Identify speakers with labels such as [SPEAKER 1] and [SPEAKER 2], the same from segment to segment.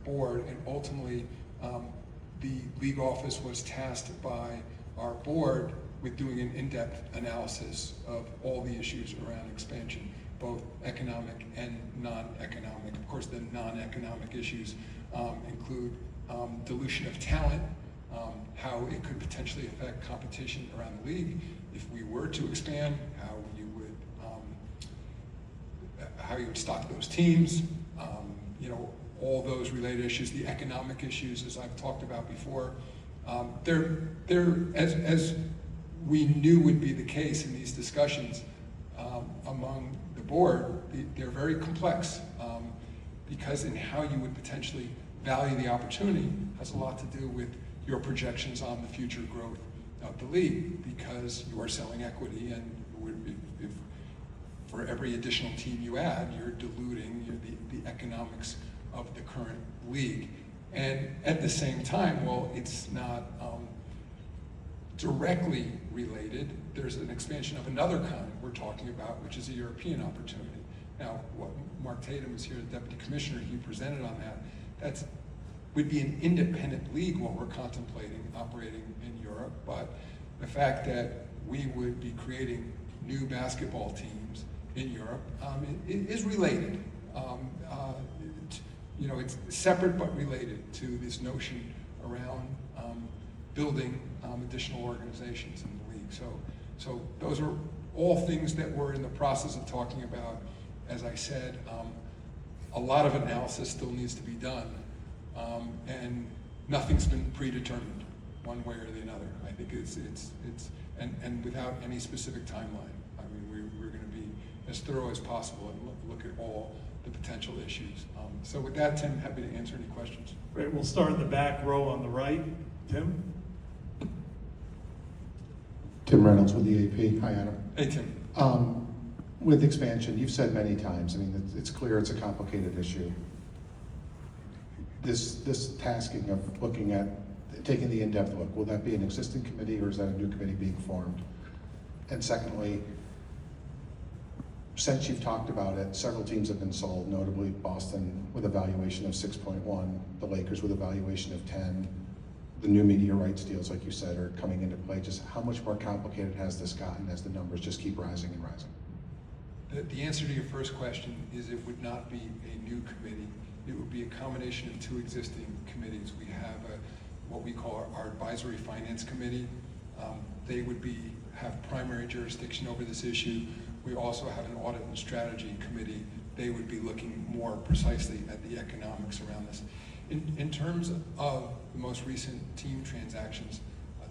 [SPEAKER 1] board, and ultimately the league office was tasked by our board with doing an in-depth analysis of all the issues around expansion, both economic and non-economic. Of course, the non-economic issues include dilution of talent, how it could potentially affect competition around the league if we were to expand, how you would stock those teams, all those related issues, the economic issues, as I've talked about before. As we knew would be the case in these discussions among the board, they're very complex because in how you would potentially value the opportunity has a lot to do with your projections on the future growth of the league, because you are selling equity, and if for every additional team you add, you're diluting the economics of the current league. And at the same time, while it's not directly related, there's an expansion of another kind we're talking about, which is a European opportunity. Now, what Mark Tatum was here, the deputy commissioner, he presented on that. That would be an independent league what we're contemplating operating in Europe, but the fact that we would be creating new basketball teams in Europe is related. It's separate but related to this notion around building additional organizations in the league. So those are all things that we're in the process of talking about. As I said, a lot of analysis still needs to be done, and nothing's been predetermined one way or the other. I think it's without any specific timeline. I mean, we're going to be as thorough as possible and look at all the potential issues. So with that, Tim, happy to answer any questions.
[SPEAKER 2] Great, we'll start in the back row on the right. Tim?
[SPEAKER 3] Tim Reynolds with the AP. Hi, Adam.
[SPEAKER 1] Hey, Tim.
[SPEAKER 3] With expansion, you've said many times, I mean, it's clear it's a complicated issue. This tasking of looking at, taking the in-depth look, will that be an existing committee or is that a new committee being formed? And secondly, since you've talked about it, several teams have been sold, notably Boston with a valuation of 6.1, the Lakers with a valuation of 10. The new media rights deals, like you said, are coming into play. Just how much more complicated has this gotten as the numbers just keep rising and rising?
[SPEAKER 1] The answer to your first question is it would not be a new committee. It would be a combination of two existing committees. We have what we call our advisory finance committee. They would have primary jurisdiction over this issue. We also have an audit and strategy committee. They would be looking more precisely at the economics around this. In terms of the most recent team transactions,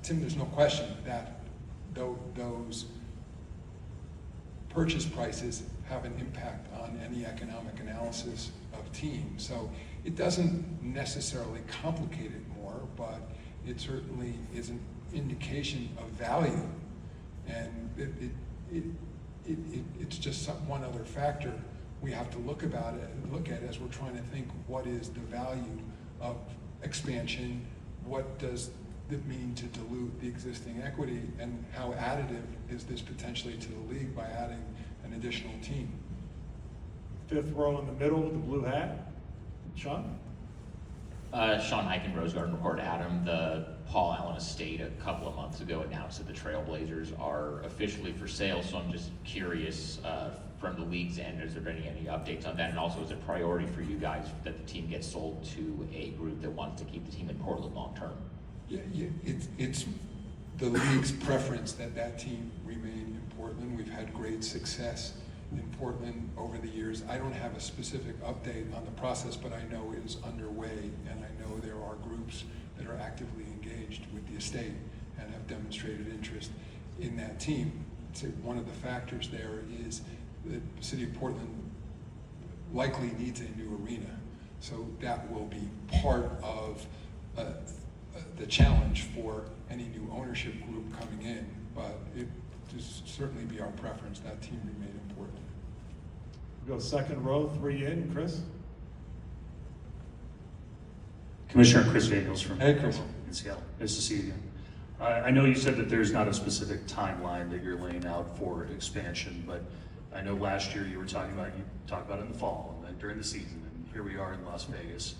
[SPEAKER 1] Tim, there's no question that those purchase prices have an impact on any economic analysis of teams. So it doesn't necessarily complicate it more, but it certainly is an indication of value. And it's just one other factor we have to look at as we're trying to think what is the value of expansion, what does it mean to dilute the existing equity, and how additive is this potentially to the league by adding an additional team.
[SPEAKER 2] Fifth row in the middle with the blue hat. Sean?
[SPEAKER 4] Sean Eichen, Rose Garden Report. Adam, the Paul Allen estate a couple of months ago announced that the Trailblazers are officially for sale, so I'm just curious from the league's end, is there any updates on that? And also, is it a priority for you guys that the team gets sold to a group that wants to keep the team in Portland long term?
[SPEAKER 1] Yeah, it's the league's preference that team remain in Portland. We've had great success in Portland over the years. I don't have a specific update on the process, but I know it is underway, and I know there are groups that are actively engaged with the estate and have demonstrated interest in that team. So one of the factors there is the city of Portland likely needs a new arena. So that will be part of the challenge for any new ownership group coming in, but it would certainly be our preference that team remain in Portland.
[SPEAKER 2] We'll go second row, three in. Chris?
[SPEAKER 5] Commissioner Chris Daniels from
[SPEAKER 1] Hey, Chris.
[SPEAKER 5] in Seattle. Nice to see you again. I know you said that there's not a specific timeline that you're laying out for expansion, but I know last year you talked about it in the fall, and during the season, and here we are in Las Vegas.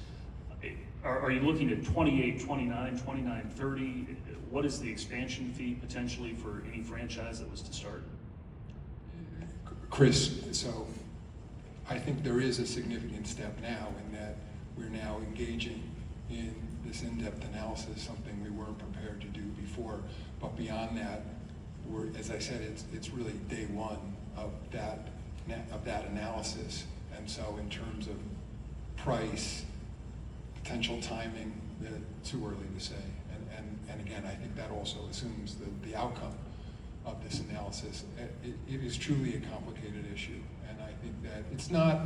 [SPEAKER 5] Are you looking at 28, 29, 29, 30? What is the expansion fee potentially for any franchise that was to start?
[SPEAKER 1] Chris, so I think there is a significant step now in that we're now engaging in this in-depth analysis, something we weren't prepared to do before. But beyond that, as I said, it's really day one of that analysis. And so in terms of price, potential timing, too early to say. And again, I think that also assumes the outcome of this analysis. It is truly a complicated issue. And I think that it's not,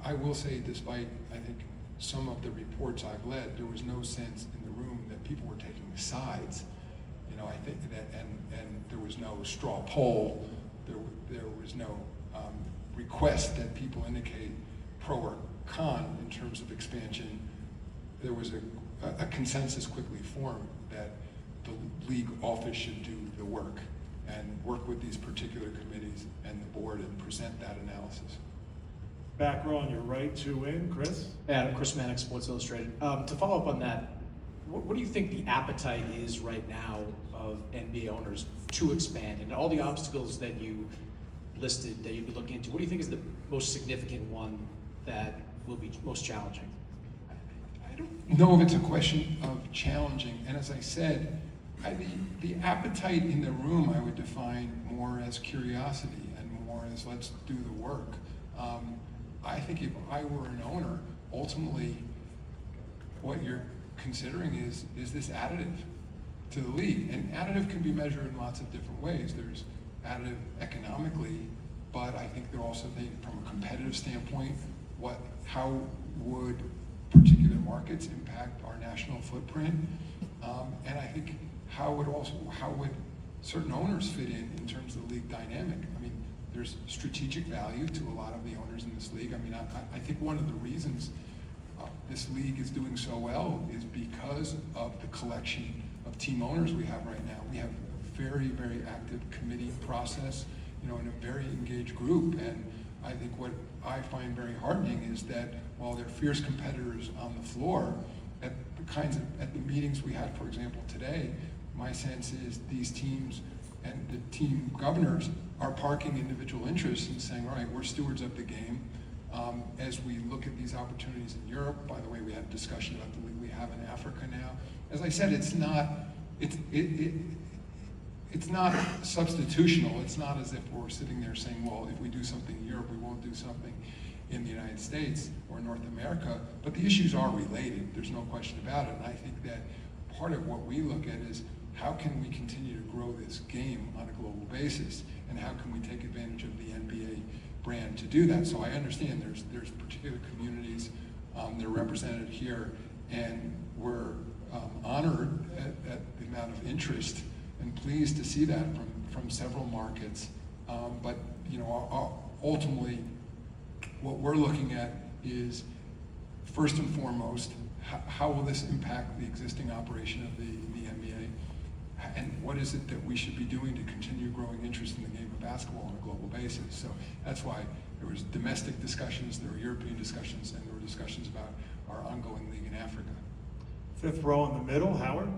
[SPEAKER 1] I will say, despite, I think, some of the reports I've led, there was no sense in the room that people were taking sides. I think that, and there was no straw poll, there was no request that people indicate pro or con in terms of expansion. There was a consensus quickly formed that the league office should do the work and work with these particular committees and the board and present that analysis.
[SPEAKER 2] Back row on your right, two in, Chris?
[SPEAKER 6] Adam, Chris Mannix, Sports Illustrated. To follow up on that, what do you think the appetite is right now of NBA owners to expand? And all the obstacles that you listed that you'd be looking into, what do you think is the most significant one that will be most challenging?
[SPEAKER 1] I don't know if it's a question of challenging. And as I said, the appetite in the room I would define more as curiosity and more as let's do the work. I think if I were an owner, ultimately what you're considering is this additive to the league? And additive can be measured in lots of different ways. There's additive economically, but I think they're also thinking from a competitive standpoint, how would particular markets impact our national footprint? And I think how would certain owners fit in terms of the league dynamic? I mean, there's strategic value to a lot of the owners in this league. I mean, I think one of the reasons this league is doing so well is because of the collection of team owners we have right now. We have a very, very active committee process, and a very engaged group. And I think what I find very heartening is that while they're fierce competitors on the floor, at the meetings we had, for example, today, my sense is these teams and the team governors are parking individual interests and saying, all right, we're stewards of the game. As we look at these opportunities in Europe, by the way, we had a discussion about the league we have in Africa now. As I said, it's not substitutional. It's not as if we're sitting there saying, well, if we do something in Europe, we won't do something in the United States or North America. But the issues are related. There's no question about it. And I think that part of what we look at is how can we continue to grow this game on a global basis, and how can we take advantage of the NBA brand to do that? So I understand there's particular communities that are represented here, and we're honored at the amount of interest and pleased to see that from several markets. But ultimately, what we're looking at is first and foremost, how will this impact the existing operation of the NBA? And what is it that we should be doing to continue growing interest in the game of basketball on a global basis? So that's why there was domestic discussions, there were European discussions, and there were discussions about our ongoing league in Africa.
[SPEAKER 2] Fifth row in the middle, Howard?